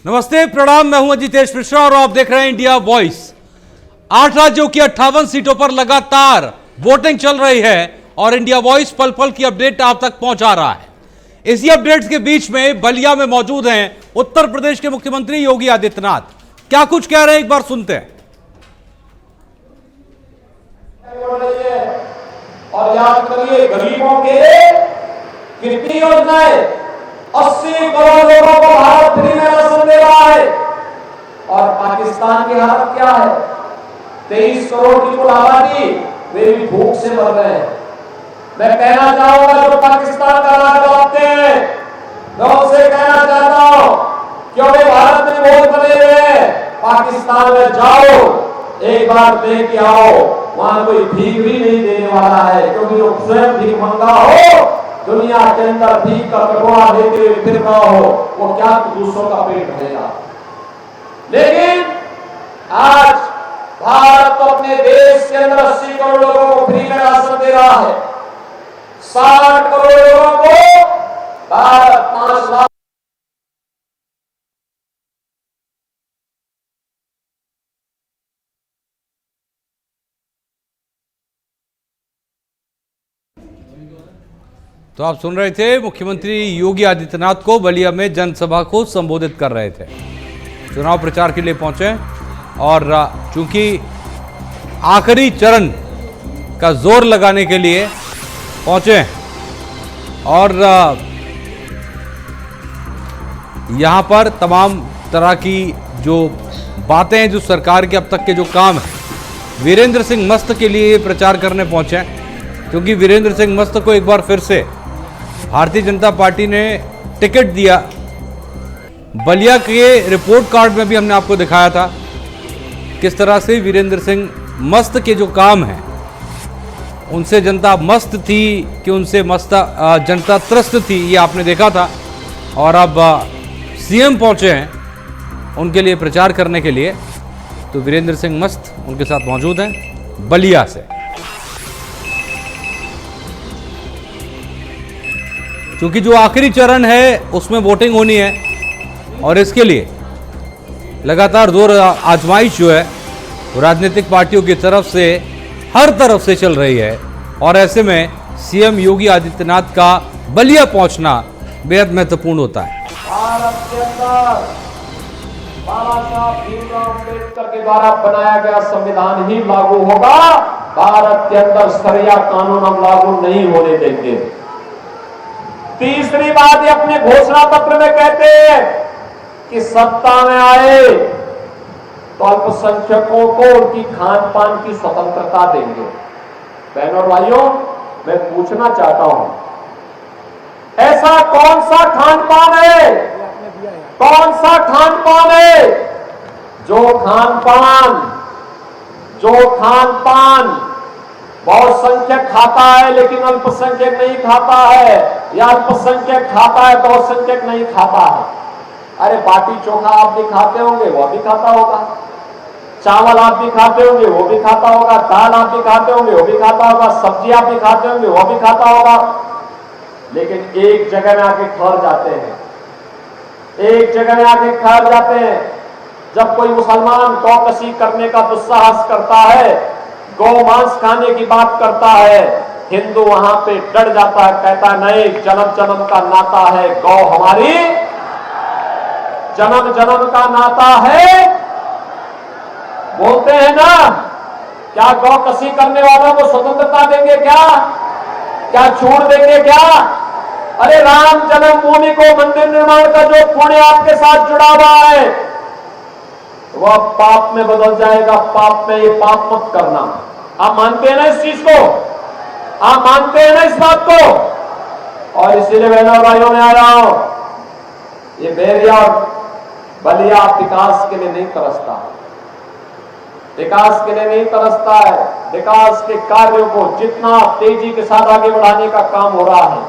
नमस्ते, प्रणाम। मैं हूं अजितेश मिश्रा और आप देख रहे हैं इंडिया वॉइस। 8 राज्यों की 58 सीटों पर लगातार वोटिंग चल रही है और इंडिया वॉइस पल पल की अपडेट आप तक पहुंचा रहा है। इसी अपडेट्स के बीच में बलिया में मौजूद हैं उत्तर प्रदेश के मुख्यमंत्री योगी आदित्यनाथ। क्या कुछ कह रहे हैं, एक बार सुनते हैं। और याद करिए, गरीबों के कितनी योजनाएं, 80 करोड़ लोगों को भारत फ्री में राशन दे रहा है। और पाकिस्तान की हालत क्या है? 23 करोड़ की कुल आबादी, वे भी भूख से मर रहे हैं। मैं कहना चाहूंगा जो पाकिस्तान का राज चलाते हैं, मैं उनसे कहना चाहता हूं, क्योंकि भारत में वोट बने हुए, पाकिस्तान में जाओ, एक बार देख के आओ, वहां कोई भीख भी नहीं देने वाला है, क्योंकि जो स्वयं भीख मंगा हो, दुनिया के अंदर भीख का कटोरा देते हुए फिर रहा हो, वो क्या दूसरों का पेट भरेगा। लेकिन आज भारत तो अपने देश के अंदर 80 करोड़ लोगों को फ्री में राशन दे रहा है। 60 करोड़ लोगों को भारत 5 लाख। तो आप सुन रहे थे मुख्यमंत्री योगी आदित्यनाथ को बलिया में जनसभा को संबोधित कर रहे थे। चुनाव प्रचार के लिए पहुंचे और चूंकि आखिरी चरण का जोर लगाने के लिए पहुंचे और यहां पर तमाम तरह की जो बातें हैं, जो सरकार के अब तक के जो काम है, वीरेंद्र सिंह मस्त के लिए प्रचार करने पहुंचे, क्योंकि वीरेंद्र सिंह मस्त को एक बार फिर से भारतीय जनता पार्टी ने टिकट दिया। बलिया के रिपोर्ट कार्ड में भी हमने आपको दिखाया था किस तरह से वीरेंद्र सिंह मस्त के जो काम हैं उनसे जनता मस्त थी कि उनसे जनता त्रस्त थी, ये आपने देखा था। और अब सीएम पहुंचे हैं उनके लिए प्रचार करने के लिए, तो वीरेंद्र सिंह मस्त उनके साथ मौजूद हैं बलिया से। क्योंकि जो आखिरी चरण है उसमें वोटिंग होनी है और इसके लिए लगातार जोर आजमाइश जो है वो राजनीतिक पार्टियों की तरफ से हर तरफ से चल रही है। और ऐसे में सीएम योगी आदित्यनाथ का बलिया पहुंचना बेहद महत्वपूर्ण होता है। भारत के अंदर बाबा साहब भीमराव अम्बेडकर के द्वारा बनाया गया संविधान ही लागू होगा। भारत के अंदर शरिया कानून हम लागू नहीं होने देंगे। तीसरी बात, ये अपने घोषणा पत्र में कहते हैं कि सत्ता में आए तो अल्पसंख्यकों को उनकी खान पान की स्वतंत्रता देंगे। बहनों और भाइयों, मैं पूछना चाहता हूं, ऐसा कौन सा खान पान है, कौन सा खान पान है जो खान पान बहुत संख्यक खाता है लेकिन अल्पसंख्यक नहीं खाता है, या अल्पसंख्यक खाता है बहुत संख्यक नहीं खाता है? अरे बाटी चोखा आप भी खाते होंगे, वो भी खाता होगा। चावल आप भी खाते होंगे, वो भी खाता होगा। दाल आप भी खाते होंगे, वो भी खाता होगा। सब्जी आप भी खाते होंगे, वो भी खाता होगा। लेकिन एक जगह में आके ठहर जाते हैं, एक जगह में आके ठहर जाते हैं। जब कोई मुसलमान गौकशी करने का दुस्साहस करता है, गौ मांस खाने की बात करता है, हिंदू वहां पे डर जाता है, कहता नहीं, जन्म जन्म का नाता है, गौ हमारी जन्म जन्म का नाता है। बोलते हैं ना, क्या गौकशी करने वालों को स्वतंत्रता देंगे? क्या छूट देंगे? क्या? अरे राम जन्मभूमि को मंदिर निर्माण का जो पुण्य आपके साथ जुड़ा हुआ है, वह पाप में बदल जाएगा। पाप में, ये पाप मत करना। आप मानते हैं ना इस चीज को? आप मानते हैं ना इस बात को? और इसीलिए बहनों और भाइयों में आ रहा हूं, ये बैरिया और बलिया विकास के लिए नहीं तरसता, विकास के लिए नहीं तरसता है। विकास के कार्यों को जितना तेजी के साथ आगे बढ़ाने का काम हो रहा है,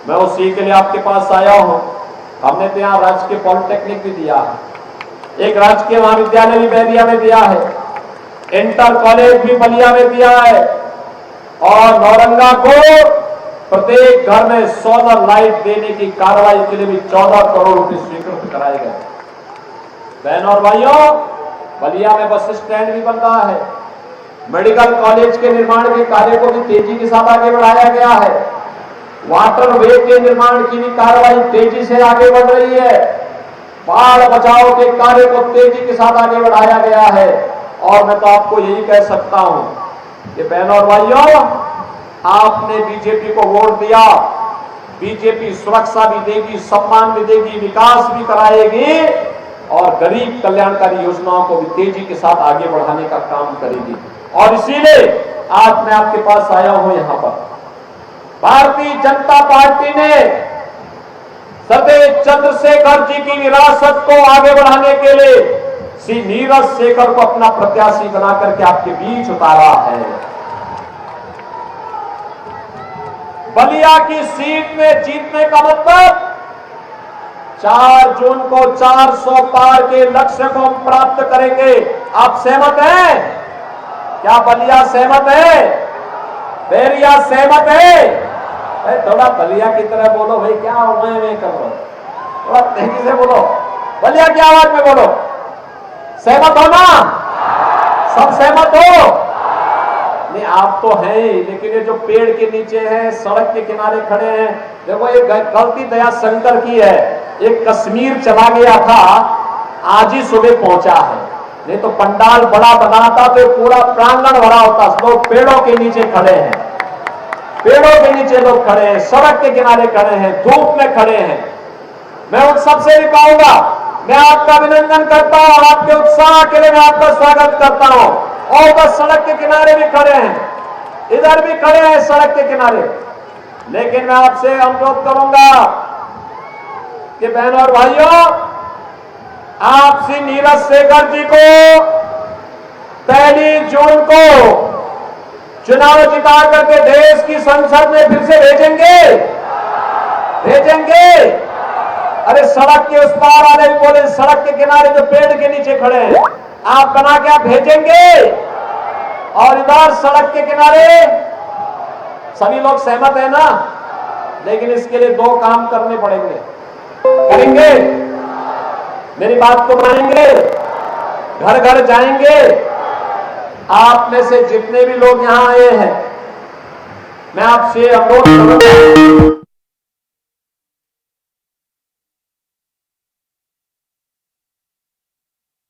मैं उसी के लिए आपके पास आया हूं। हमने तो यहाँ राजकीय पॉलिटेक्निक भी दिया है, एक राजकीय महाविद्यालय भी बलिया में दिया है, इंटर कॉलेज भी बलिया में दिया है, और नौरंगा को प्रत्येक घर में सोलर लाइट देने की कार्रवाई के लिए भी 14 करोड़ रुपए स्वीकृत कराए गए। बहनों और भाइयों, बलिया में बस स्टैंड भी बन रहा है, मेडिकल कॉलेज के निर्माण के कार्य को भी तेजी के साथ आगे बढ़ाया गया है, वाटर वे के निर्माण की भी कार्रवाई तेजी से आगे बढ़ रही है, बाढ़ बचाव के कार्य को तेजी के साथ आगे बढ़ाया गया है। और मैं तो आपको यही कह सकता हूं कि बहनों और भाइयों, आपने बीजेपी को वोट दिया, बीजेपी सुरक्षा भी देगी, सम्मान भी देगी, विकास भी कराएगी और गरीब कल्याणकारी योजनाओं को भी तेजी के साथ आगे बढ़ाने का काम करेगी। और इसीलिए आज मैं आपके पास आया हूं। यहां पर भारतीय जनता पार्टी ने सदैव चंद्रशेखर जी की विरासत को आगे बढ़ाने के लिए श्री नीरज शेखर को अपना प्रत्याशी बना करके आपके बीच उतारा है। बलिया की सीट में जीतने का मतलब 4 जून को 400 पार के लक्ष्य को हम प्राप्त करेंगे। आप सहमत हैं? क्या बलिया सहमत है? बैरिया सहमत है? थोड़ा बलिया की तरह बोलो भाई, क्या मैं कर रहा हूं, थोड़ा तेजी से बोलो, बलिया की आवाज में बोलो। सहमत हो ना? सब सहमत हो? नहीं, आप तो हैं ही, लेकिन ये जो पेड़ के नीचे हैं, सड़क के किनारे खड़े हैं, देखो ये गलती दया शंकर की है। एक कश्मीर चला गया था, आज ही सुबह पहुंचा है, नहीं तो पंडाल बड़ा बनाता तो पूरा प्रांगण भरा होता। लोग पेड़ों के नीचे खड़े हैं, पेड़ों के नीचे लोग खड़े हैं, सड़क के किनारे खड़े हैं, धूप में खड़े हैं। मैं उन सबसे भी कहूंगा, मैं आपका अभिनंदन करता हूं और आपके उत्साह के लिए मैं आपका स्वागत करता हूं। और बस सड़क के किनारे भी खड़े हैं, इधर भी खड़े हैं सड़क के किनारे, लेकिन मैं आपसे अनुरोध करूंगा कि बहनों और भाइयों, आप श्री नीरज शेखर जी को 1 जून को चुनाव जिता करके देश की संसद में फिर से भेजेंगे। अरे सड़क के उस पार वाले भी बोले, सड़क के किनारे जो पेड़ के नीचे खड़े हैं, आप बना के आप भेजेंगे। और इधर सड़क के किनारे सभी लोग सहमत है ना? लेकिन इसके लिए 2 काम करने पड़ेंगे। करेंगे? मेरी बात को मानेंगे? घर घर जाएंगे? आप में से जितने भी लोग यहां आए हैं, मैं आपसे अनुरोध करूंगा,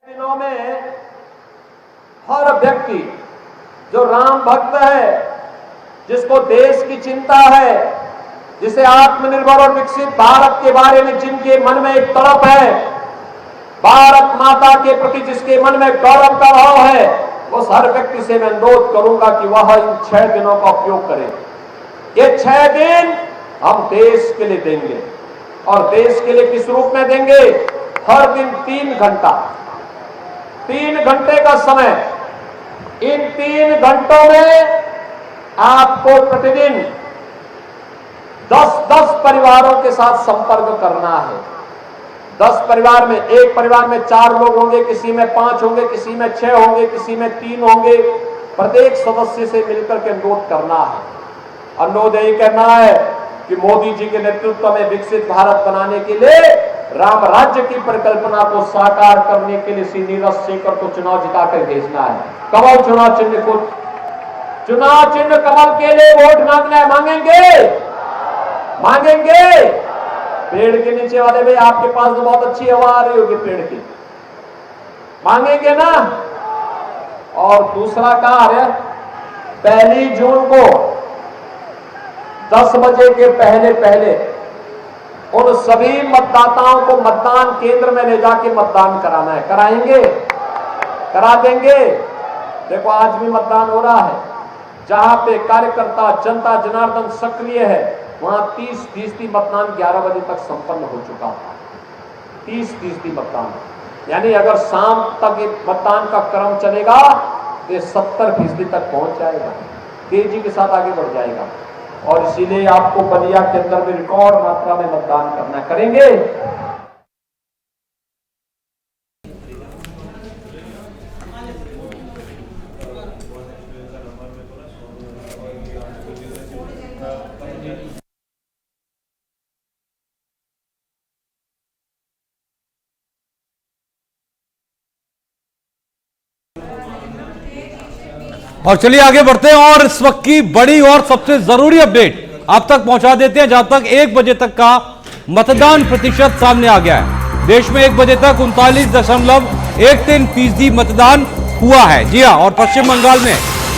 दिनों में हर व्यक्ति जो राम भक्त है, जिसको देश की चिंता है, जिसे आत्मनिर्भर और विकसित भारत के बारे में जिनके मन में एक तड़प है, भारत माता के प्रति जिसके मन में गौरव का भाव है, उस हर व्यक्ति से मैं अनुरोध करूंगा कि वह इन 6 दिनों का उपयोग करे। ये 6 दिन हम देश के लिए देंगे। और देश के लिए किस रूप में देंगे? हर दिन 3 घंटा, 3 घंटे का समय। इन 3 घंटों में आपको प्रतिदिन 10-10 परिवारों के साथ संपर्क करना है। 10 परिवार में, एक परिवार में 4 लोग होंगे, किसी में 5 होंगे, किसी में 6 होंगे, किसी में 3 होंगे। प्रत्येक सदस्य से मिलकर के अनुरोध करना है। अनुरोध यही करना है कि मोदी जी के नेतृत्व में विकसित भारत बनाने के लिए, राम राज्य की परिकल्पना को साकार करने के लिए श्री नीरज शेखर को चुनाव जिताकर भेजना है। कमल चुनाव चिन्ह को, चुनाव चिन्ह कमल के लिए वोट मांगना है। मांगेंगे। पेड़ के नीचे वाले भाई, आपके पास तो बहुत अच्छी हवा आ रही होगी पेड़ की, मांगेंगे ना? और दूसरा कार्य, 1 जून को 10 बजे के पहले उन सभी मतदाताओं को मतदान केंद्र में ले जाके मतदान कराना है। कराएंगे? करा देंगे। देखो आज भी मतदान हो रहा है, जहां पे कार्यकर्ता जनता जनार्दन सक्रिय है, वहां 30% मतदान 11 बजे तक संपन्न हो चुका था। 30% मतदान, यानी अगर शाम तक मतदान का क्रम चलेगा तो 70% तक पहुंच जाएगा, तेजी के साथ आगे बढ़ जाएगा। और इसीलिए आपको बलिया के अंदर भी रिकॉर्ड मात्रा में मतदान करना। करेंगे? और चलिए आगे बढ़ते हैं और इस वक्त की बड़ी और सबसे जरूरी अपडेट आप तक पहुंचा देते हैं, जहां तक 1 बजे तक का मतदान प्रतिशत सामने आ गया है। देश में 1 बजे तक 39.13% मतदान हुआ है। जी हां, और पश्चिम बंगाल में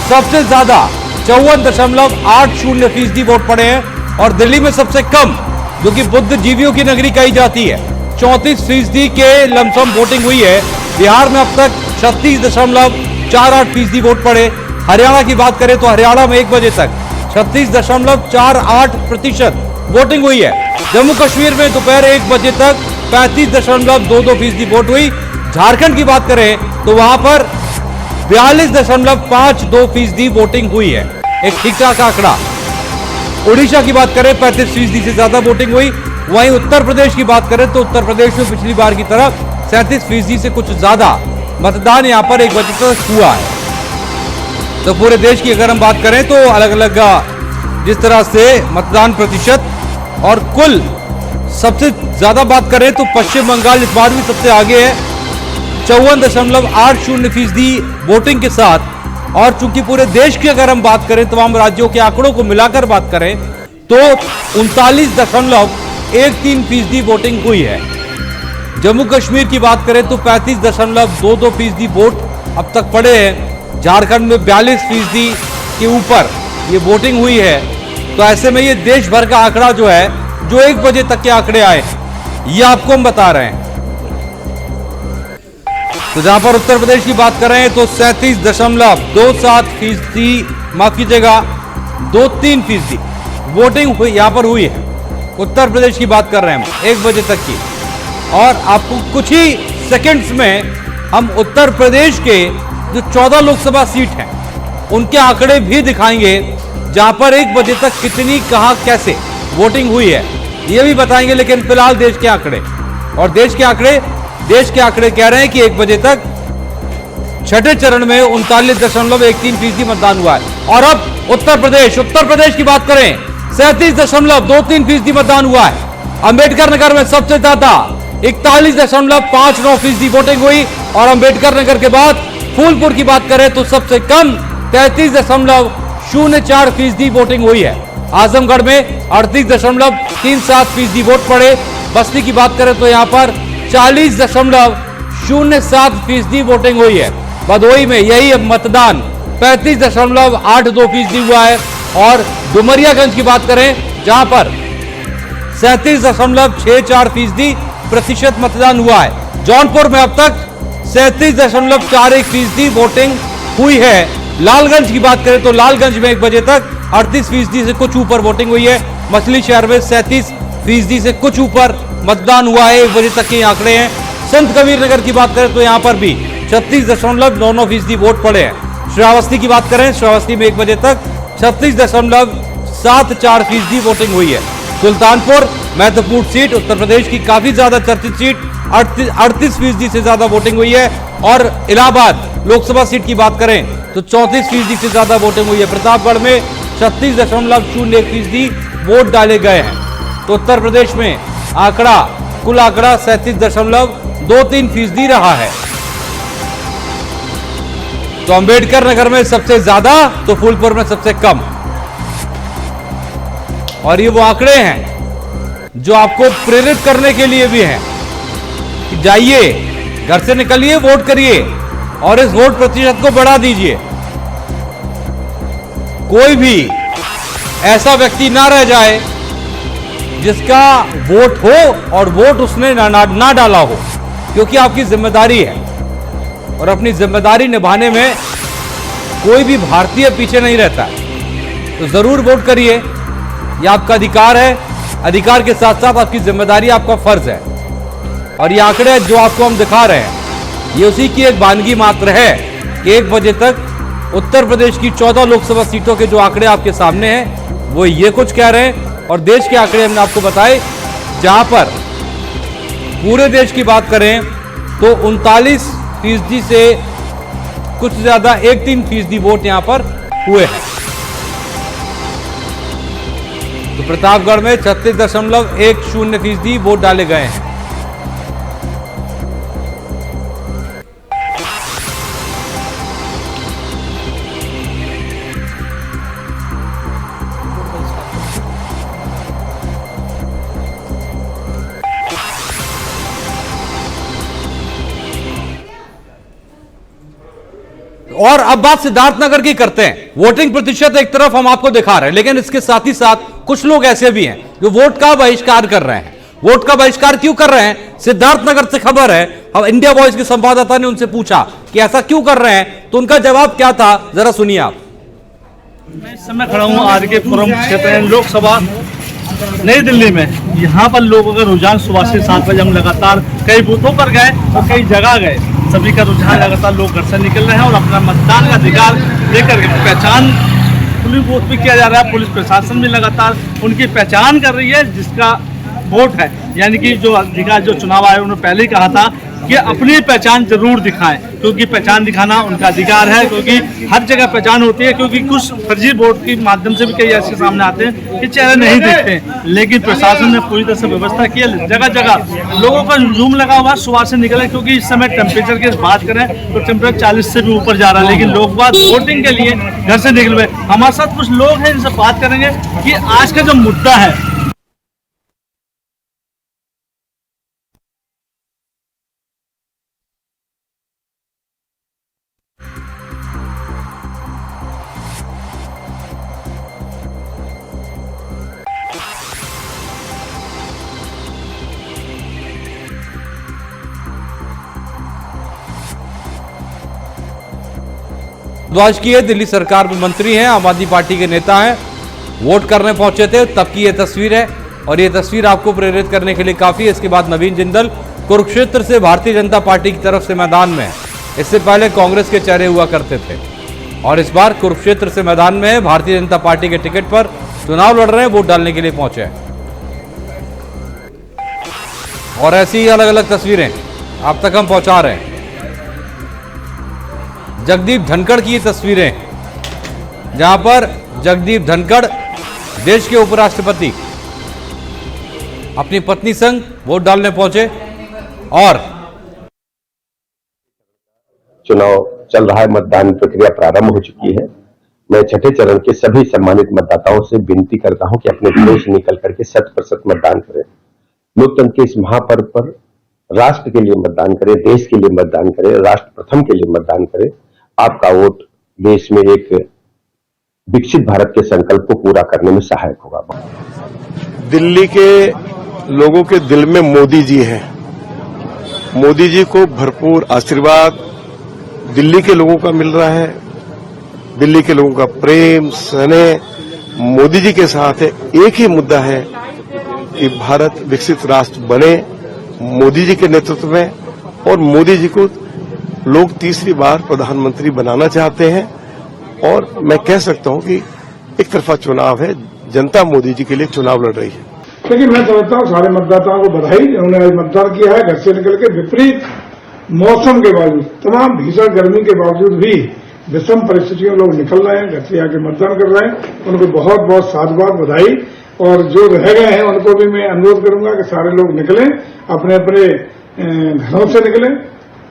सबसे ज्यादा 54.80% वोट पड़े हैं और दिल्ली में सबसे कम, जो कि बुद्धिजीवियों की नगरी कही जाती है, 34% के लमसम वोटिंग हुई है। बिहार में अब तक 36.48% वोट पड़े। हरियाणा की बात करें तो हरियाणा में 1 बजे तक 36.48% वोटिंग हुई है। जम्मू कश्मीर में दोपहर 1 बजे तक 35.22% वोट हुई। झारखंड की बात करें तो वहां पर 42.52% वोटिंग हुई है, एक ठीक ठाक आंकड़ा। उड़ीसा की बात करें 35% से ज्यादा वोटिंग हुई। वहीं उत्तर प्रदेश की बात करें तो उत्तर प्रदेश में पिछली बार की तरह 37% से कुछ ज्यादा मतदान यहां पर 1 बजे तक हुआ है। तो पूरे देश की अगर हम बात करें तो अलग अलग जिस तरह से मतदान प्रतिशत और कुल सबसे ज्यादा बात करें तो पश्चिम बंगाल इस बार भी सबसे आगे है 54.80% वोटिंग के साथ। और चूंकि पूरे देश की अगर हम बात करें तमाम राज्यों के आंकड़ों को मिलाकर बात करें तो 39.13% वोटिंग हुई है। जम्मू कश्मीर की बात करें तो 35.22% वोट अब तक पड़े हैं। झारखंड में 42% के ऊपर ये वोटिंग हुई है। तो ऐसे में ये देश भर का आंकड़ा जो है, जो 1 बजे तक के आंकड़े आए, ये आपको हम बता रहे हैं। तो जहां पर उत्तर प्रदेश की बात करें तो 37.27%, माफ कीजिएगा 23% वोटिंग हुई यहां पर हुई है। उत्तर प्रदेश की बात कर रहे हैं हम 1 बजे तक की। और आपको कुछ ही सेकंड्स में हम उत्तर प्रदेश के जो 14 लोकसभा सीट हैं उनके आंकड़े भी दिखाएंगे, जहां पर 1 बजे तक कितनी कहां कैसे वोटिंग हुई है ये भी बताएंगे। लेकिन फिलहाल देश के आंकड़े, और देश के आंकड़े कह रहे हैं कि 1 बजे तक छठे चरण में 39.13% मतदान हुआ है। और अब उत्तर प्रदेश की बात करें 37.23% मतदान हुआ है। अंबेडकर नगर में सबसे ज्यादा 41.59% वोटिंग हुई। और अंबेडकर नगर के बाद फूलपुर की बात करें तो सबसे कम 33.04% वोटिंग हुई है। आजमगढ़ में 38.37% वोट पड़े। बस्ती की बात करें तो यहां पर 40.07% वोटिंग हुई है। भदोही में यही मतदान 35.82% हुआ है। और डुमरियागंज की बात करें जहां पर 37.64% मतदान हुआ है। जौनपुर में अब तक 37.41% वोटिंग हुई है। लालगंज की बात करें तो लालगंज में 1 बजे तक 38% से कुछ ऊपर वोटिंग हुई है। मछली शहर में 37% से कुछ ऊपर मतदान हुआ है। 1 बजे तक के आंकड़े हैं। संत कबीर नगर की बात करें तो यहां पर भी 36.99% वोट पड़े हैं। श्रावस्ती की बात करें, श्रावस्ती में 1 बजे तक 36.74% वोटिंग हुई है। सुल्तानपुर महत्वपूर्ण सीट, उत्तर प्रदेश की काफी ज्यादा चर्चित सीट, 38% से ज्यादा वोटिंग हुई है। और इलाहाबाद लोकसभा सीट की बात करें तो 34% से ज्यादा वोटिंग हुई है। प्रतापगढ़ में 36.01% वोट डाले गए हैं। तो उत्तर प्रदेश में कुल आंकड़ा 37.23% रहा है। तो अंबेडकर नगर में सबसे ज्यादा, तो फूलपुर में सबसे कम। और ये वो आंकड़े हैं जो आपको प्रेरित करने के लिए भी हैं कि जाइए, घर से निकलिए, वोट करिए और इस वोट प्रतिशत को बढ़ा दीजिए। कोई भी ऐसा व्यक्ति ना रह जाए जिसका वोट हो और वोट उसने ना डाला हो, क्योंकि आपकी जिम्मेदारी है। और अपनी जिम्मेदारी निभाने में कोई भी भारतीय पीछे नहीं रहता। तो जरूर वोट करिए, यह आपका अधिकार है। अधिकार के साथ साथ आपकी जिम्मेदारी, आपका फर्ज है। और ये आंकड़े जो आपको हम दिखा रहे हैं, ये उसी की एक वानगी मात्र है कि 1 बजे तक उत्तर प्रदेश की 14 लोकसभा सीटों के जो आंकड़े आपके सामने हैं वो ये कुछ कह रहे हैं। और देश के आंकड़े हमने आपको बताए, जहां पर पूरे देश की बात करें तो 39% से कुछ ज्यादा 13% वोट यहां पर हुए हैं। तो प्रतापगढ़ में 36.10% वोट डाले गए हैं। और अब बात सिद्धार्थनगर की करते हैं। वोटिंग प्रतिशत एक तरफ हम आपको दिखा रहे हैं, लेकिन इसके साथ ही साथ कुछ लोग ऐसे भी हैं जो वोट का बहिष्कार कर रहे हैं। वोट का बहिष्कार क्यों कर रहे हैं? सिद्धार्थनगर से खबर है, अब इंडिया वॉइस के संवाददाता ने उनसे पूछा कि ऐसा क्यों कर रहे हैं, तो उनका जवाब क्या था, जरा सुनिए आप। मैं इस समय खड़ा हूँ आरके पुरम क्षेत्र लोकसभा नई दिल्ली में। यहाँ पर लोगों का रुझान सुबह से 7 बजे हम लगातार कई बूथों पर गए और कई जगह गए। सभी का रुझान लगातार लोग घर से निकल रहे हैं और अपना मतदान का अधिकार लेकर के पहचान पुलिस बूथ भी किया जा रहा है। पुलिस प्रशासन भी लगातार उनकी पहचान कर रही है जिसका वोट है, यानी कि जो अधिकार जो चुनाव आयोग ने पहले ही कहा था कि अपनी पहचान जरूर दिखाएं, क्योंकि पहचान दिखाना उनका अधिकार है। क्योंकि हर जगह पहचान होती है, क्योंकि कुछ फर्जी वोट के माध्यम से भी कई ऐसे सामने आते हैं कि चेहरे नहीं दिखते, लेकिन प्रशासन ने पूरी तरह से व्यवस्था की है। जगह जगह लोगों का हुजूम लगा हुआ सुबह से निकले, क्योंकि इस समय टेम्परेचर की बात करें तो टेम्परेचर 40 से भी ऊपर जा रहा है, लेकिन लोग बात वोटिंग के लिए घर से निकल गए। हमारे साथ कुछ लोग हैं, इनसे बात करेंगे कि आज का जो मुद्दा है। भारद्वाज की है, दिल्ली सरकार में मंत्री हैं, आम आदमी पार्टी के नेता हैं, वोट करने पहुंचे थे तब की ये तस्वीर है। और ये तस्वीर आपको प्रेरित करने के लिए काफी है। इसके बाद नवीन जिंदल कुरुक्षेत्र से भारतीय जनता पार्टी की तरफ से मैदान में है। इससे पहले कांग्रेस के चेहरे हुआ करते थे और इस बार कुरुक्षेत्र से मैदान में है। भारतीय जनता पार्टी के टिकट पर चुनाव लड़ रहे हैं, वोट डालने के लिए पहुंचे हैं। और ऐसी ही अलग अलग तस्वीरें आप तक हम पहुंचा रहे हैं। जगदीप धनखड़ की ये तस्वीरें, जहां पर जगदीप धनखड़ देश के उपराष्ट्रपति अपनी पत्नी संग वोट डालने पहुंचे। और चुनाव चल रहा है, मतदान प्रक्रिया प्रारंभ हो चुकी है। मैं छठे चरण के सभी सम्मानित मतदाताओं से विनती करता हूं कि अपने घरों से निकल करके 100% मतदान करें। लोकतंत्र के इस महापर्व पर राष्ट्र के लिए मतदान करें, देश के लिए मतदान करें, राष्ट्र प्रथम के लिए मतदान करें। आपका वोट देश में एक विकसित भारत के संकल्प को पूरा करने में सहायक होगा। दिल्ली के लोगों के दिल में मोदी जी हैं। मोदी जी को भरपूर आशीर्वाद दिल्ली के लोगों का मिल रहा है। दिल्ली के लोगों का प्रेम स्नेह मोदी जी के साथ है। एक ही मुद्दा है कि भारत विकसित राष्ट्र बने मोदी जी के नेतृत्व में, और मोदी जी को लोग तीसरी बार प्रधानमंत्री बनाना चाहते हैं। और मैं कह सकता हूं कि एक तरफा चुनाव है, जनता मोदी जी के लिए चुनाव लड़ रही है। लेकिन मैं समझता हूं सारे मतदाताओं को बधाई, उन्होंने आज मतदान किया है। घर से निकल के विपरीत मौसम के बावजूद, तमाम भीषण गर्मी के बावजूद भी विषम परिस्थितियों लोग निकल रहे हैं, घर से आके मतदान कर रहे हैं। उनको बहुत बहुत साधुवाद, बधाई। और जो रह गए हैं उनको भी मैं अनुरोध करूंगा कि सारे लोग निकलें, अपने अपने घरों से निकलें,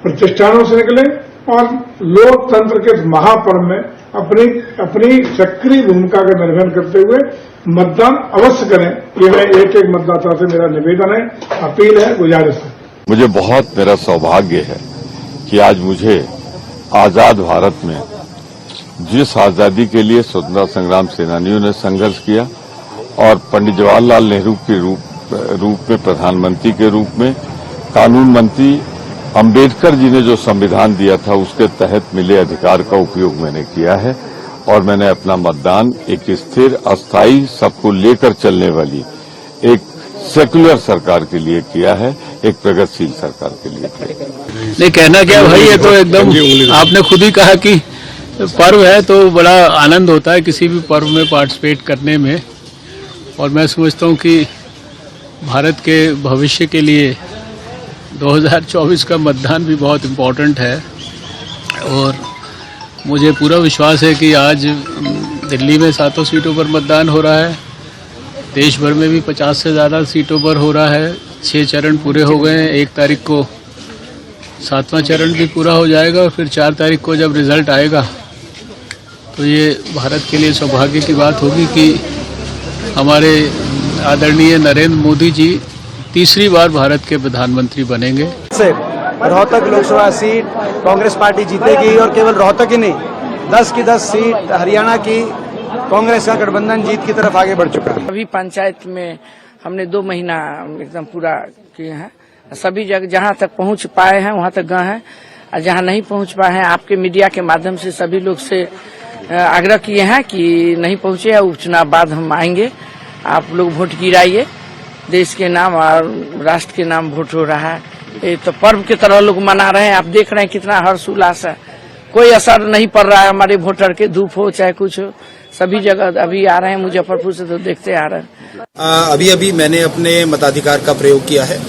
प्रतिष्ठानों से निकलें और लोकतंत्र के महापर्व में अपनी सक्रिय भूमिका का निर्वहन करते हुए मतदान अवश्य करें। ये मैं एक एक मतदाता से मेरा निवेदन है, अपील है, गुजारिश है। मुझे बहुत मेरा सौभाग्य है कि आज मुझे आजाद भारत में जिस आजादी के लिए स्वतंत्रता संग्राम सेनानियों ने संघर्ष किया और पंडित जवाहरलाल नेहरू के रूप में प्रधानमंत्री के रूप में कानून मंत्री अंबेडकर जी ने जो संविधान दिया था उसके तहत मिले अधिकार का उपयोग मैंने किया है। और मैंने अपना मतदान एक स्थिर, अस्थायी, सबको लेकर चलने वाली एक सेकुलर सरकार के लिए किया है, एक प्रगतिशील सरकार के लिए किया। नहीं कहना क्या भाई, ये तो एकदम आपने खुद ही कहा कि पर्व है तो बड़ा आनंद होता है किसी भी पर्व में पार्टिसिपेट करने में। और मैं समझता हूँ कि भारत के भविष्य के लिए 2024 का मतदान भी बहुत इम्पोर्टेंट है। और मुझे पूरा विश्वास है कि आज दिल्ली में 7 सीटों पर मतदान हो रहा है, देश भर में भी 50 से ज़्यादा सीटों पर हो रहा है। 6 चरण पूरे हो गए हैं, 1 तारीख को 7वां चरण भी पूरा हो जाएगा और फिर 4 तारीख को जब रिजल्ट आएगा तो ये भारत के लिए सौभाग्य की बात होगी कि हमारे आदरणीय नरेंद्र मोदी जी तीसरी बार भारत के प्रधानमंत्री बनेंगे। रोहतक लोकसभा सीट कांग्रेस पार्टी जीतेगी और केवल रोहतक ही नहीं 10 की 10 सीट हरियाणा की कांग्रेस का गठबंधन जीत की तरफ आगे बढ़ चुका है। अभी पंचायत में हमने 2 महीना एकदम पूरा किए हैं। सभी जगह जहां तक पहुंच पाए हैं वहां तक गए हैं, और जहां नहीं पहुंच पाए हैं आपके मीडिया के माध्यम से सभी लोग से आग्रह किए हैं कि नहीं पहुंचे, उपचुनाव बाद हम आएंगे, आप लोग वोट गिराइए। देश के नाम और राष्ट्र के नाम वोट हो रहा है, ये तो पर्व की तरह लोग मना रहे हैं। आप देख रहे हैं कितना हर्ष उल्लास है, कोई असर नहीं पड़ रहा है हमारे वोटर के, धूप हो चाहे कुछ हो, सभी जगह अभी आ रहे हैं मुजफ्फरपुर से तो देखते आ रहे हैं। अभी मैंने अपने मताधिकार का प्रयोग किया है।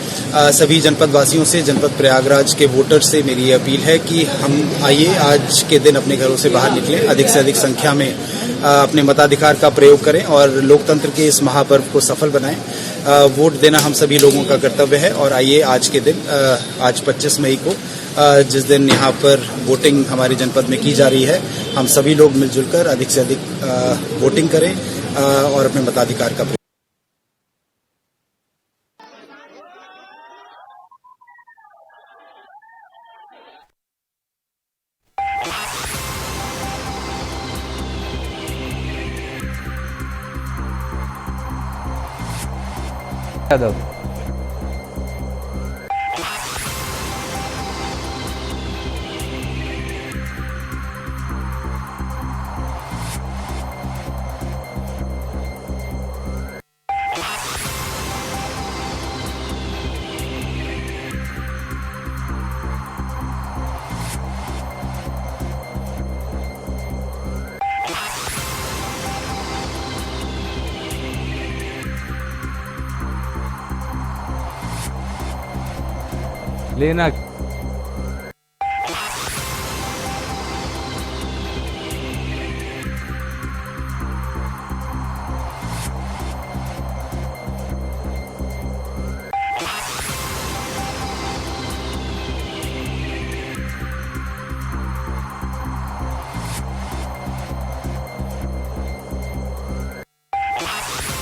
सभी जनपद वासियों से, जनपद प्रयागराज के वोटर से मेरी अपील है कि हम आइए आज के दिन अपने घरों से बाहर निकलें, अधिक से अधिक संख्या में अपने मताधिकार का प्रयोग करें और लोकतंत्र के इस महापर्व को सफल बनाएं। वोट देना हम सभी लोगों का कर्तव्य है और आइए आज के दिन, आज 25 मई को जिस दिन यहाँ पर वोटिंग हमारे जनपद में की जा रही है, हम सभी लोग मिलजुल कर अधिक से अधिक वोटिंग करें और अपने मताधिकार का यादव। लेना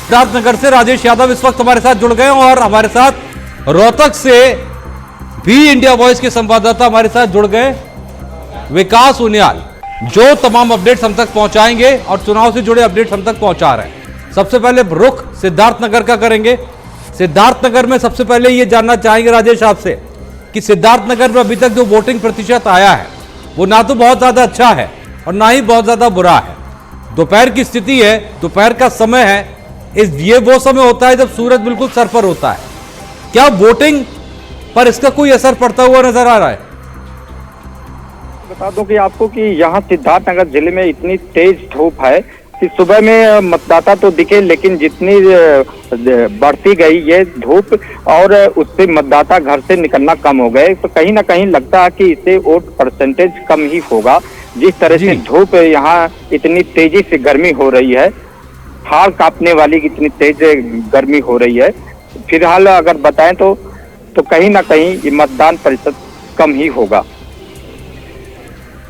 सिद्धार्थनगर से राजेश यादव इस वक्त हमारे साथ जुड़ गए और हमारे साथ रोहतक से भी इंडिया वॉइस के संवाददाता हमारे साथ जुड़ गए विकास उनियाल, जो तमाम अपडेट्स हम तक पहुंचाएंगे और चुनाव से जुड़े अपडेट्स हम तक पहुंचा रहे हैं। सबसे पहले रुख सिद्धार्थनगर का करेंगे। सिद्धार्थनगर में सबसे पहले ये जानना चाहेंगे राजेश आपसे कि सिद्धार्थनगर में अभी तक जो वोटिंग प्रतिशत आया है वो ना तो बहुत ज्यादा अच्छा है और ना ही बहुत ज्यादा बुरा है। दोपहर की स्थिति है, दोपहर का समय है, ये वो समय होता है जब सूरज बिल्कुल सर पर होता है। क्या वोटिंग पर इसका कोई असर पड़ता हुआ नजर आ रहा है? बता दूं कि आपको कि यहाँ सिद्धार्थनगर जिले में इतनी तेज धूप है कि सुबह में मतदाता तो दिखे, लेकिन जितनी बढ़ती गई ये धूप और उससे मतदाता घर से निकलना कम हो गए, तो कहीं ना कहीं लगता है कि इससे वोट परसेंटेज कम ही होगा। जिस तरह से धूप यहाँ इतनी तेजी से गर्मी हो रही है, हाड़ कांपने वाली इतनी तेज गर्मी हो रही है, फिलहाल अगर बताएं तो कहीं ना कहीं ये मतदान प्रतिशत कम ही होगा।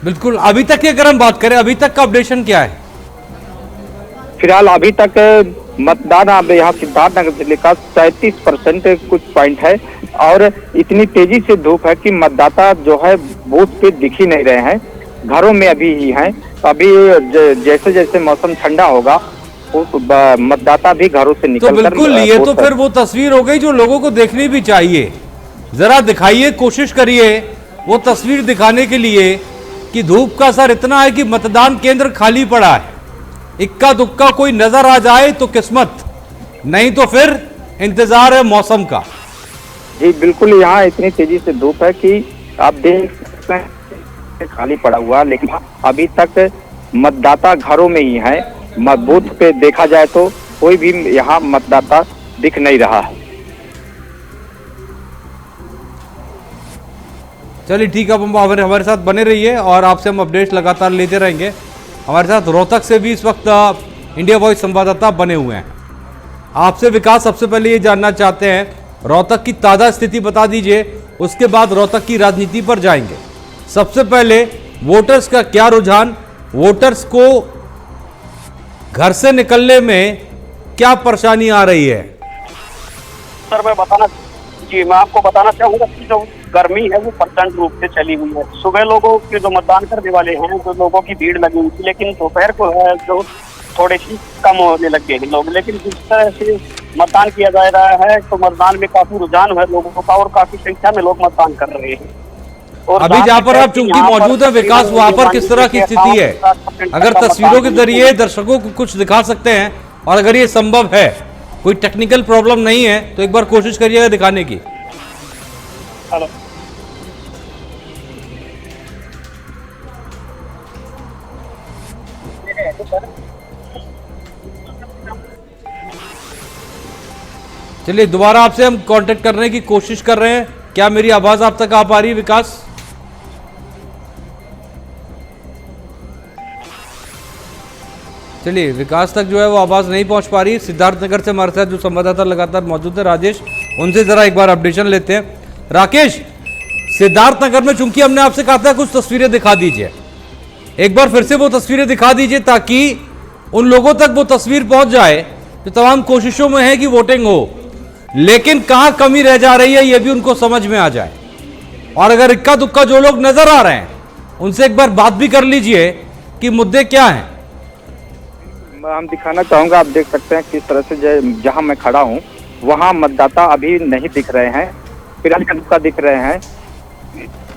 बिल्कुल। अभी तक की अगर हम बात करें, अभी तक का अपडेशन क्या है? फिलहाल अभी तक मतदान अब यहाँ सिद्धार्थनगर जिले का 37% कुछ पॉइंट है और इतनी तेजी से धूप है कि मतदाता जो है बूथ पे दिख ही नहीं रहे हैं, घरों में अभी ही हैं। अभी जैसे जैसे मौसम ठंडा होगा मतदाता भी घरों से निकल तो बिल्कुल ये तो फिर वो तस्वीर हो गई जो लोगों को देखनी भी चाहिए। जरा दिखाइए, कोशिश करिए वो तस्वीर दिखाने के लिए कि धूप का असर इतना है कि मतदान केंद्र खाली पड़ा है। इक्का दुक्का कोई नजर आ जाए तो किस्मत, नहीं तो फिर इंतजार है मौसम का। जी बिल्कुल, यहाँ इतनी तेजी से धूप है कि आप देख सकते हैं खाली पड़ा हुआ, लेकिन अभी तक मतदाता घरों में ही है। बूथ पे देखा जाए तो कोई भी यहाँ मतदाता दिख नहीं रहा है। चलिए ठीक है, अब हमारे साथ बने रहिए और आपसे हम अपडेट्स लगातार लेते रहेंगे। हमारे साथ रोहतक से भी इस वक्त इंडिया वॉइस संवाददाता बने हुए हैं। आपसे विकास सबसे पहले ये जानना चाहते हैं, रोहतक की ताज़ा स्थिति बता दीजिए, उसके बाद रोहतक की राजनीति पर जाएंगे। सबसे पहले वोटर्स का क्या रुझान, वोटर्स को घर से निकलने में क्या परेशानी आ रही है? सर मैं जी, मैं आपको बताना चाहूंगा कि जो गर्मी है वो प्रचंड रूप से चली हुई है। सुबह लोगों के जो मतदान करने वाले हैं तो लोगों की भीड़ लगी हुई थी, लेकिन दोपहर को है जो थोड़ी सी कम होने लग गए हैं लोग। लेकिन जिस तरह से मतदान किया जा रहा है तो मतदान में काफी रुझान है लोगों का और काफी संख्या में लोग मतदान कर रहे हैं। और अभी जहाँ पर आप चूंकि मौजूद है विकास, वहां पर किस तरह की स्थिति है? अगर तस्वीरों के जरिए दर्शकों को कुछ दिखा सकते हैं और अगर ये संभव है, कोई टेक्निकल प्रॉब्लम नहीं है, तो एक बार कोशिश करिएगा दिखाने की। हेलो, चलिए दोबारा आपसे हम कांटेक्ट करने की कोशिश कर रहे हैं। क्या मेरी आवाज आप तक आ पा रही है विकास? चलिए विकास तक जो है वो आवाज नहीं पहुंच पा रही। सिद्धार्थनगर से हमारे साथ जो संवाददाता लगातार मौजूद है राजेश, उनसे जरा एक बार अपडेशन लेते हैं। राकेश, सिद्धार्थनगर में चूंकि हमने आपसे कहा था कुछ तस्वीरें दिखा दीजिए, एक बार फिर से वो तस्वीरें दिखा दीजिए ताकि उन लोगों तक वो तस्वीर पहुंच जाए जो तमाम कोशिशों में है कि वोटिंग हो, लेकिन कहां कमी रह जा रही है ये भी उनको समझ में आ जाए। और अगर इक्का दुक्का जो लोग नजर आ रहे हैं उनसे एक बार बात भी कर लीजिए कि मुद्दे क्या हैं। हम दिखाना चाहूंगा, आप देख सकते हैं किस तरह से जहां मैं खड़ा हूं वहां मतदाता अभी नहीं दिख रहे हैं, फिलहाल इक्का दुक्का दिख रहे हैं।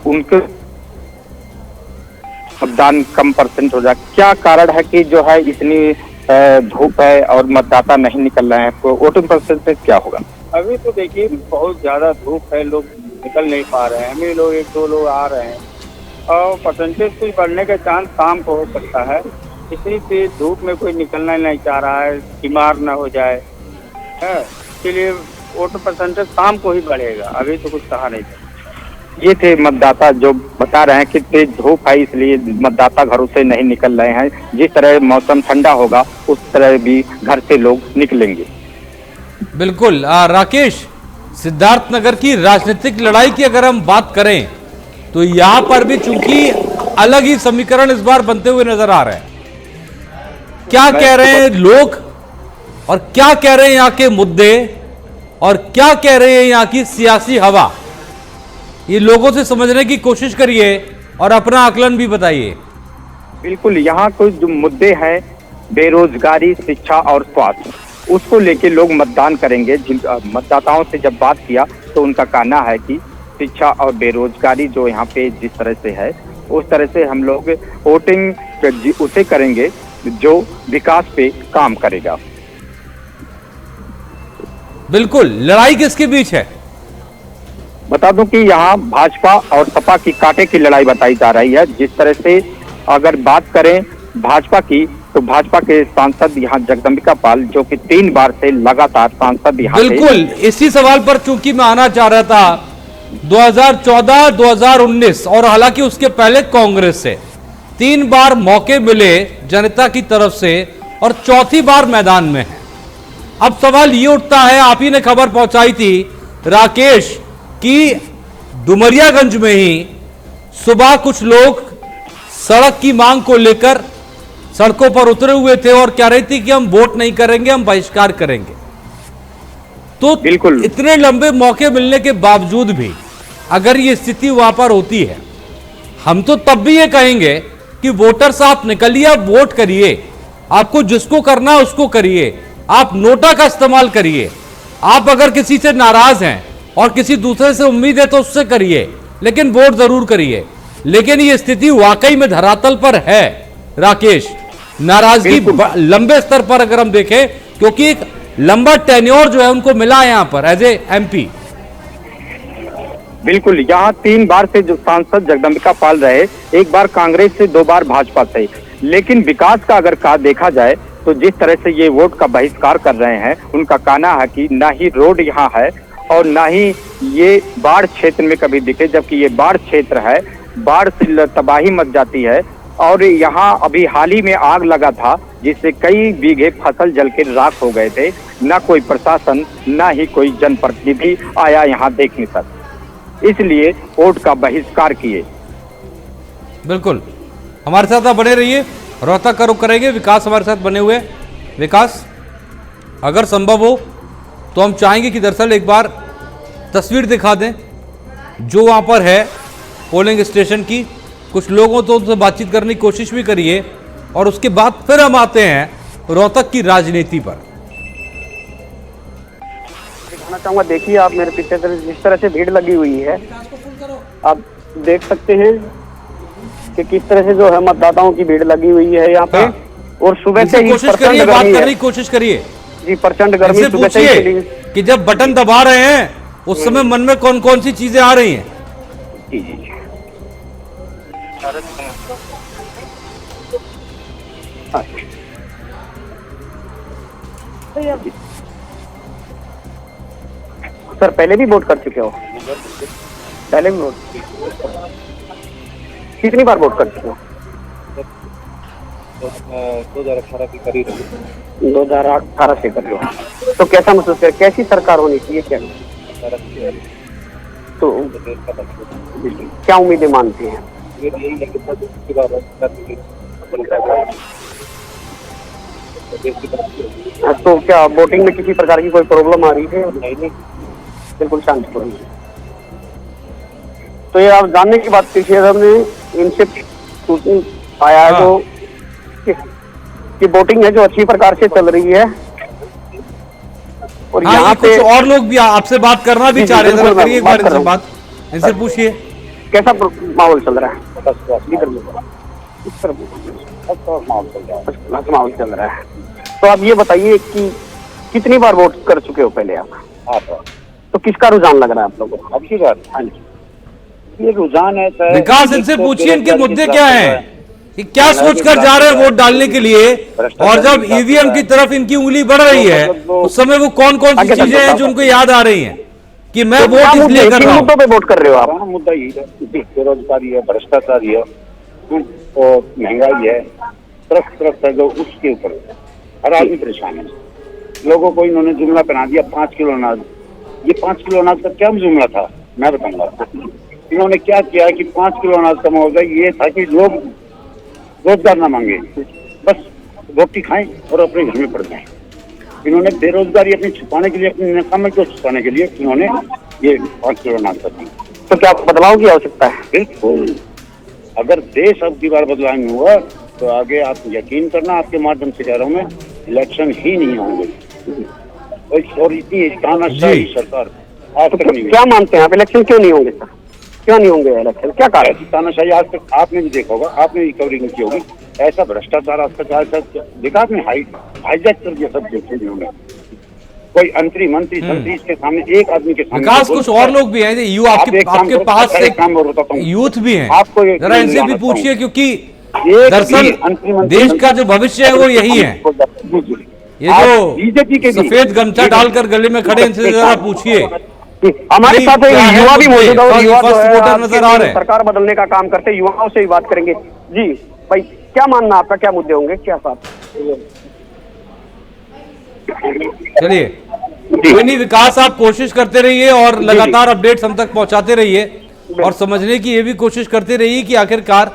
उनके मतदान कम परसेंट हो जाए, क्या कारण है कि जो है इतनी धूप है और मतदाता नहीं निकल रहे हैं? तो वोटिंग परसेंटेज क्या होगा? अभी तो देखिए बहुत ज्यादा धूप है, लोग निकल नहीं पा रहे हैं। हम ही लोग 1-2 लोग आ रहे हैं और परसेंटेज कुछ बढ़ने का चांस शाम को हो सकता है। इसी तेज धूप में कोई निकलना नहीं चाह रहा है, बीमार ना हो जाए, इसलिए वोट परसेंटेज शाम को ही बढ़ेगा, अभी तो कुछ कहा नहीं था। ये थे मतदाता जो बता रहे हैं कि तेज धूप है इसलिए मतदाता घरों से नहीं निकल रहे हैं। जिस तरह मौसम ठंडा होगा उस तरह भी घर से लोग निकलेंगे। बिल्कुल राकेश, सिद्धार्थनगर की राजनीतिक लड़ाई की अगर हम बात करें तो यहां पर भी चूंकि अलग ही समीकरण इस बार बनते हुए नजर आ रहे हैं। क्या कह रहे हैं लोग और क्या कह रहे हैं यहां के मुद्दे और क्या कह रहे हैं यहां की सियासी हवा, ये लोगों से समझने की कोशिश करिए और अपना आकलन भी बताइए। बिल्कुल, यहाँ कुछ जो मुद्दे हैं बेरोजगारी, शिक्षा और स्वास्थ्य, उसको लेके लोग मतदान करेंगे। जिन मतदाताओं से जब बात किया तो उनका कहना है कि शिक्षा और बेरोजगारी जो यहाँ पे जिस तरह से है उस तरह से हम लोग वोटिंग उसे करेंगे जो विकास पे काम करेगा। बिल्कुल, लड़ाई किसके बीच है? बता दूं कि यहाँ भाजपा और सपा की कांटे की लड़ाई बताई जा रही है। जिस तरह से अगर बात करें भाजपा की तो भाजपा के सांसद यहाँ जगदम्बिका पाल जो कि 3 बार से लगातार सांसद यहाँ बिल्कुल इसी सवाल पर चूंकि मैं आना चाह रहा था। 2014, 2019 और हालांकि उसके पहले कांग्रेस से 3 बार मौके मिले जनता की तरफ से और चौथी बार मैदान में है। अब सवाल ये उठता है, आप ही ने खबर पहुंचाई थी राकेश कि डुमरियागंज में ही सुबह कुछ लोग सड़क की मांग को लेकर सड़कों पर उतरे हुए थे और कह रही थी कि हम वोट नहीं करेंगे, हम बहिष्कार करेंगे। तो बिल्कुल इतने लंबे मौके मिलने के बावजूद भी अगर ये स्थिति वहां पर होती है, हम तो तब भी ये कहेंगे कि वोटर साहब निकलिए, आप वोट करिए, आपको जिसको करना है उसको करिए, आप नोटा का इस्तेमाल करिए। आप अगर किसी से नाराज हैं और किसी दूसरे से उम्मीद है तो उससे करिए, लेकिन वोट जरूर करिए। लेकिन ये स्थिति वाकई में धरातल पर है राकेश, नाराजगी लंबे स्तर पर अगर हम देखें, क्योंकि एक लंबा टेन्योर जो है उनको मिला है यहां पर एज ए एमपी। बिल्कुल, यहाँ 3 बार से जो सांसद जगदम्बिका पाल रहे, 1 बार कांग्रेस से, 2 बार भाजपा से। लेकिन विकास का अगर देखा जाए तो जिस तरह से ये वोट का बहिष्कार कर रहे हैं, उनका कहना है कि ना ही रोड यहाँ है और ना ही ये बाढ़ क्षेत्र में कभी दिखे, जबकि ये बाढ़ क्षेत्र है, बाढ़ से तबाही मच जाती है। और यहाँ अभी हाल ही में आग लगा था जिससे कई बीघे फसल जल के राख हो गए थे। ना कोई प्रशासन ना ही कोई जनप्रतिनिधि आया यहाँ देखने तक, इसलिए वोट का बहिष्कार किए। बिल्कुल, हमारे साथ आप बने रहिए, रोहतक का रुख करेंगे। विकास हमारे साथ बने हुए। विकास, अगर संभव हो तो हम चाहेंगे कि दरअसल एक बार तस्वीर दिखा दें जो वहाँ पर है पोलिंग स्टेशन की। कुछ लोगों तो उनसे बातचीत करने की कोशिश भी करिए और उसके बाद फिर हम आते हैं रोहतक की राजनीति पर। दिखाना चाहूंगा, देखिए आप मेरे पीछे जिस तरह से भीड़ लगी हुई है, आप देख सकते हैं कि किस तरह से जो है मतदाताओं की भीड़ लगी हुई है यहाँ पे। और सुबह से ही कोशिश करिए, बात करने की कोशिश करिए जी। प्रचंड गर्मी सुबह से ही चली कि जब बटन दबा रहे हैं उस समय मन में कौन कौन सी चीजें आ रही हैं। जी जी सर, पहले भी वोट कर चुके हो? पहले भी वोट? कितनी बार वोट कर चुके हो? 2018 की करीब 2018 से कर रहे हो। तो कैसा महसूस कर, कैसी सरकार होनी चाहिए, क्या तो क्या उम्मीदें मानते हैं? तो क्या वोटिंग में किसी प्रकार की कोई प्रॉब्लम आ रही है? बिल्कुल शांतिपूर्ण। तो ये आप जानने की बात की, हमने इनसे आया है जो कि वोटिंग है जो अच्छी प्रकार से चल रही है। और यहाँ पे कुछ और लोग भी आपसे बात करना भी चाह रहे हैं, करिए एक बार इनसे बात, इनसे पूछिए कैसा माहौल चल रहा है। माहौल चल रहा है। तो आप ये बताइए कि कितनी बार वोट कर चुके हो पहले आप? तो किसका रुझान लग रहा है आप लोगों को अब की बार? हाँ जी, ये रुझान है सर। विकास, इनसे पूछिए इनके मुद्दे क्या हैं, कि क्या सोचकर जा रहे हैं वोट डालने के लिए, और जब ईवीएम की तरफ इनकी उंगली बढ़ रही है उस समय वो कौन कौन सी चीजें हैं जो उनको याद आ रही हैं कि मैं वोट इसलिए कर रहा हूँ। मुद्दों पे वोट कर रहे हो आप? मुद्दा यही है, बेरोजगारी है, भ्रष्टाचारी है और महंगाई है, तरफ है जो उसके ऊपर हर आदमी परेशान है। लोगों को इन्होंने जुमला पहना दिया 5 किलो अनाज। ये 5 किलो अनाज का क्या जुमला था मैं बताऊंगा। इन्होंने क्या किया कि 5 किलो अनाज कम हो गया, ये था कि लोग रोजगार ना मांगे, बस रोटी खाएं और अपने घर में पड़ जाएं। इन्होंने बेरोजगारी अपनी छुपाने के लिए, अपनी नाकामी को छुपाने के लिए इन्होंने ये 5 किलो अनाज कर दिया। तो क्या बदलाव की आवश्यकता है? बिल्कुल, अगर देश अब की बार बदलाव नहीं हुआ तो आगे आप यकीन करना, आपके माध्यम से कह रहा हूँ मैं, इलेक्शन ही नहीं होंगे। और इतनी तानाशाही सरकार आज तक नहीं। क्या मानते हैं आप, इलेक्शन क्यों नहीं होंगे सर? क्यों नहीं होंगे इलेक्शन, क्या कारण? तानाशाही आज तक आपने भी देखा होगा, आपने भी कवरिंग की होगी। ऐसा भ्रष्टाचार आज तक देखा आपने, हाईजैक कर दिया सब देखे। कोई मंत्री इसके सामने, एक आदमी के सामने। विकास, कुछ और लोग भी हैं, आपके पास यूथ भी हैं, आपको जरा इनसे भी पूछिए, क्योंकि दरअसल देश का जो भविष्य है वो यही है। ये जो बीजेपी के सफेद गमछा डालकर गले में खड़े, इनसे जरा पूछिए। हमारे साथ युवा भी मौजूद है, युवा नजर आ रहे हैं, सरकार बदलने का काम करते, युवाओं से ही बात करेंगे। जी भाई, क्या मानना आपका, क्या मुद्दे होंगे, क्या साथ? चलिए, कोई नहीं विकास, आप कोशिश करते रहिए और लगातार अपडेट्स हम तक पहुंचाते रहिए और समझने की ये भी कोशिश करते रहिए कि आखिरकार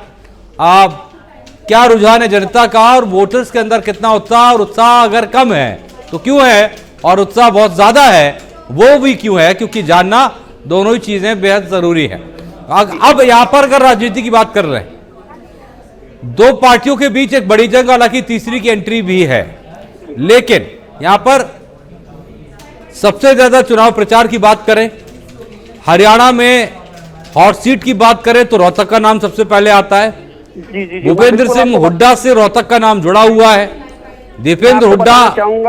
क्या रुझान है जनता का और वोटर्स के अंदर कितना उत्साह, और उत्साह अगर कम है तो क्यों है, और उत्साह बहुत ज्यादा है वो भी क्यों है, क्योंकि जानना दोनों ही चीजें बेहद जरूरी है। अब यहां पर अगर राजनीति की बात कर रहे हैं, दो पार्टियों के बीच एक बड़ी जंग, हालांकि तीसरी की एंट्री भी है, लेकिन यहां पर सबसे ज्यादा चुनाव प्रचार की बात करें, हरियाणा में हॉट सीट की बात करें तो रोहतक का नाम सबसे पहले आता है। भूपेंद्र सिंह हुड्डा से रोहतक का नाम जुड़ा हुआ है। दीपेंद्र हुड्डा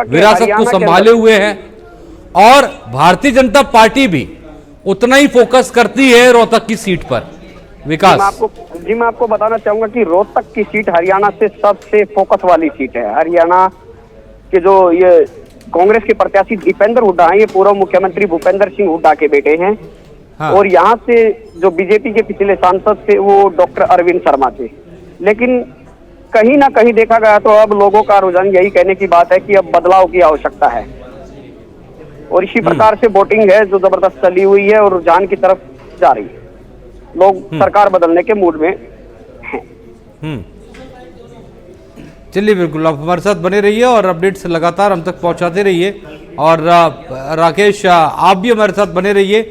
विरासत को संभाले हुए हैं और भारतीय जनता पार्टी भी उतना ही फोकस करती है रोहतक की सीट पर। विकास, मैं आपको बताना चाहूंगा कि रोहतक की सीट हरियाणा से सबसे फोकस वाली सीट है। हरियाणा के जो ये कांग्रेस के प्रत्याशी दीपेंद्र हुड्डा हैं, ये पूर्व मुख्यमंत्री भूपेंद्र सिंह हुड्डा के बेटे हैं। हाँ। और यहाँ से जो बीजेपी के पिछले सांसद थे वो डॉक्टर अरविंद शर्मा थे। लेकिन कहीं ना कहीं देखा गया तो अब लोगों का रुझान यही कहने की बात है कि अब बदलाव की आवश्यकता है, और इसी प्रकार से वोटिंग है जो जबरदस्त चली हुई है और रुझान की तरफ जा रही है। लोग सरकार बदलने के मूड में हैं। चलिए, बिल्कुल आप हमारे साथ बने रहिए और अपडेट्स लगातार हम तक पहुंचाते रहिए। और राकेश आप भी हमारे साथ बने रहिए,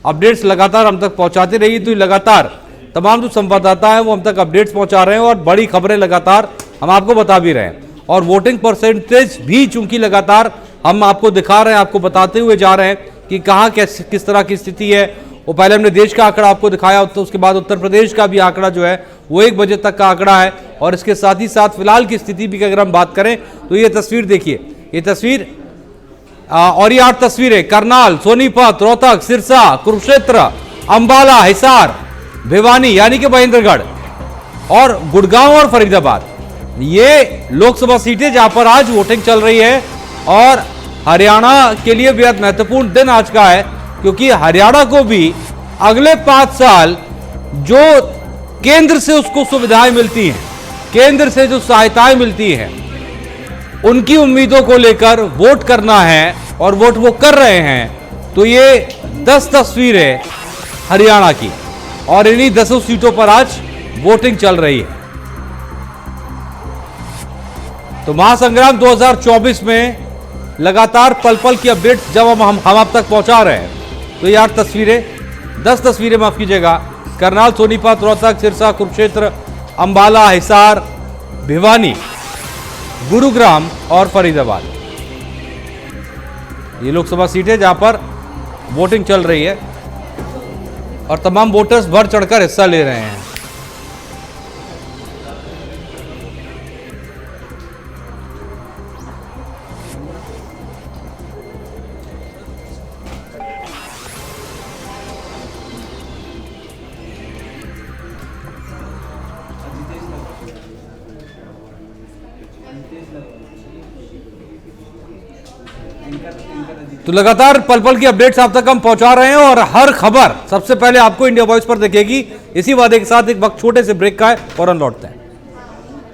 अपडेट्स लगातार हम तक पहुंचाते रहिए। तो लगातार तमाम जो संवाददाता हैं वो हम तक अपडेट्स पहुंचा रहे हैं और बड़ी खबरें लगातार हम आपको बता भी रहे हैं। और वोटिंग परसेंटेज भी चूंकि लगातार हम आपको दिखा रहे हैं, आपको बताते हुए जा रहे हैं कि कहाँ किस तरह की स्थिति है। वो पहले हमने देश का आंकड़ा आपको दिखाया, तो उसके बाद उत्तर प्रदेश का भी आंकड़ा जो है वो 1 बजे तक का आंकड़ा है। और इसके साथ ही साथ फिलहाल की स्थिति भी अगर हम बात करें तो ये तस्वीर देखिए, ये तस्वीर और ये 8 तस्वीरें करनाल, सोनीपत, रोहतक, सिरसा, कुरुक्षेत्र, अंबाला, हिसार, भिवानी यानी कि महेंद्रगढ़ और गुड़गांव और फरीदाबाद, ये लोकसभा सीटें जहां पर आज वोटिंग चल रही है। और हरियाणा के लिए बेहद महत्वपूर्ण दिन आज का है, क्योंकि हरियाणा को भी अगले 5 साल जो केंद्र से उसको सुविधाएं मिलती हैं, केंद्र से जो सहायताएं मिलती हैं, उनकी उम्मीदों को लेकर वोट करना है और वोट वो कर रहे हैं। तो ये 10 तस्वीरें हरियाणा की और इन्हीं 10 सीटों पर आज वोटिंग चल रही है। तो महासंग्राम 2024 में लगातार पल पल की अपडेट्स जब हम आप तक पहुंचा रहे हैं। तो ये 8 तस्वीरें, 10 तस्वीरें माफ कीजिएगा, करनाल, सोनीपत, रोहतक, सिरसा, कुरुक्षेत्र, अंबाला, हिसार, भिवानी, गुरुग्राम और फरीदाबाद, ये लोकसभा सीटें जहां पर वोटिंग चल रही है और तमाम वोटर्स बढ़ चढ़कर हिस्सा ले रहे हैं। तो लगातार पल पल की अपडेट्स आप तक हम पहुंचा रहे हैं और हर खबर सबसे पहले आपको इंडिया वॉइस पर दिखेगी। इसी वादे के साथ एक वक्त छोटे से ब्रेक का है, फौरन लौटते हैं।